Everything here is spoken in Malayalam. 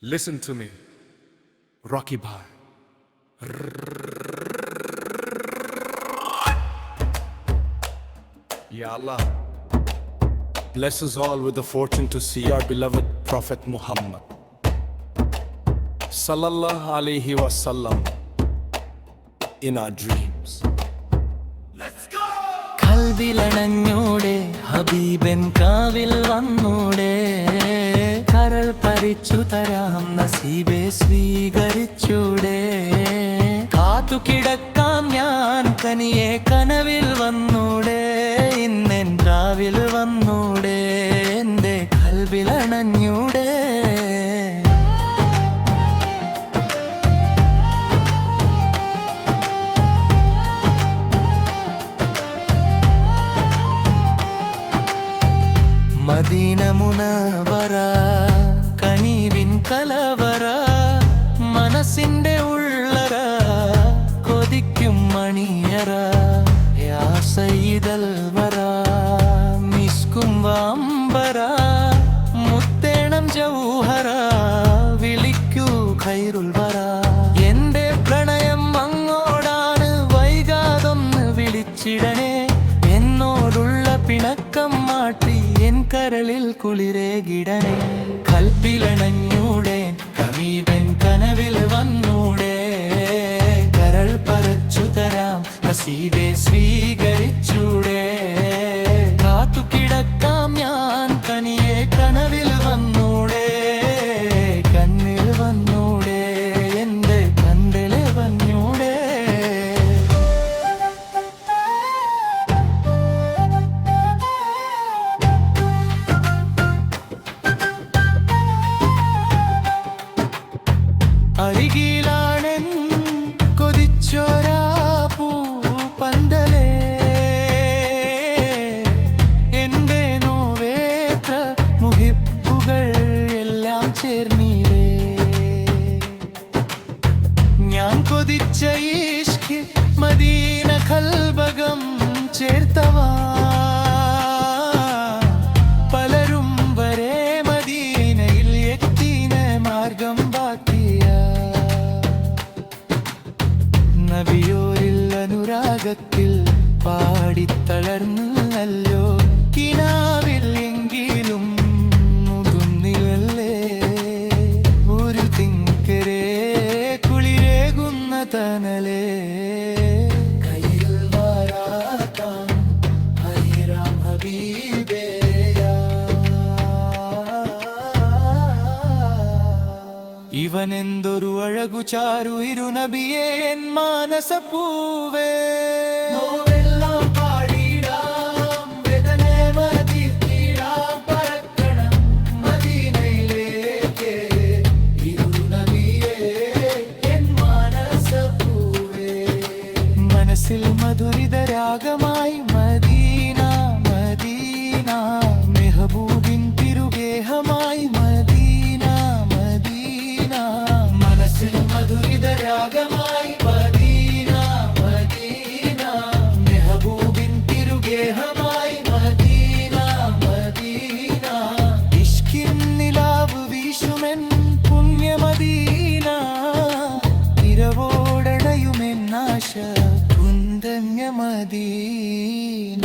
Listen to me, Rocky Bhai. Ya Allah, bless us all with the fortune to see our beloved Prophet Muhammad Sallallahu Alaihi Wasallam in our dreams. കൽവിലണഞ്ഞൂടെ ഹബീബൻ കാവിൽ വന്നൂടെ കരൾ പരിച്ചു തരാം നസീബെ സ്വീകരിച്ചൂടെ കാത്തു കിടക്കാം ഞാൻ കനിയെ കനവിൽ വന്നൂടെ ഇന്നെൻ കാവിൽ വന്നൂടെ എന്റെ കൽവിലണഞ്ഞൂടെ മദീന മുനവറ കനീവിൻ കലവറ മനസ്സിന്റെ ഉള്ളറ കൊതിക്കും മണിയറ യാ സയ്യിദൽ വറ മിസ്കും വാമ്പറ മുത്തേണം ജൗഹറ വിളിക്കൂ ഖൈറുൽ വറ എന്റെ പ്രണയം അങ്ങോടാണ് വൈകാതൊന്ന് വിളിച്ചിടണേ എന്നോടുള്ള പിണക്കം മാറ്റി എൻ കരളിൽ കുളിരേകിടണേ കൽപ്പിലണഞ്ഞൂടെ ഹബീബൻ കനവിൽ വന്നൂടെ കരൾ പറിച്ചു തരാം നസീബെ സ്വീകരിച്ചൂടെ കാത്തു കിടക്കാം ഞാൻ കനിയെ കനവിൽ വന്നൂടെ കണ്ണിൽ വന്നൂടെ എന്റെ കണ്ണില് വന്നൂടെ അരികിലാണെൻ കൊതിച്ചോരാ പൂപ്പന്തലേ എന്റെ നോവേത്ര മുഹിപ്പുകൾ എല്ലാം ചേർന്നീരേ ഞാൻ കൊതിച്ച ഈഷ്ക് മദീന കൽബകം ചേർത്തവാ പലരും വരെ മദീനയിൽ എത്തിന മാർഗം നബിയോരിൽ അനുരാഗത്തിൽ പാടിത്തളർന്നല്ലോ കിനാവിൽ എങ്കിലും മുതുന്നിലല്ലേ ഒരു തിങ്കരേ കുളിരേകുന്ന തനലേ കയ്യിൽ വാരാത്താം ഹരിറാം ഹബീബേ ഇവനെന്തൊരു അഴകു ചാരു ഇരുനബിയേ എൻ മാനസപ്പൂവേ നോവെല്ലാം പാടിടാം വേദനെ മതിർത്തിടാം പറക്കണം മദീനയിലേക്ക് ഇരുനബിയേ എൻ മാനസപ്പൂവേ മനസ്സിൽ മധുരിത രാഗമായി മദീന മദീന മെഹബൂബിൻ തിരുഗേഹമായി രാഗമായി മദീന മദീന മെഹബൂബിൻ തിരുഗേഹമായി മദീന മദീന ഇഷ്കിൻ നിലാവ് വീശുമെൻ പുണ്യ മദീന ഇരവോടണയുമെന്നാശ കുന്തമ്യ മദീന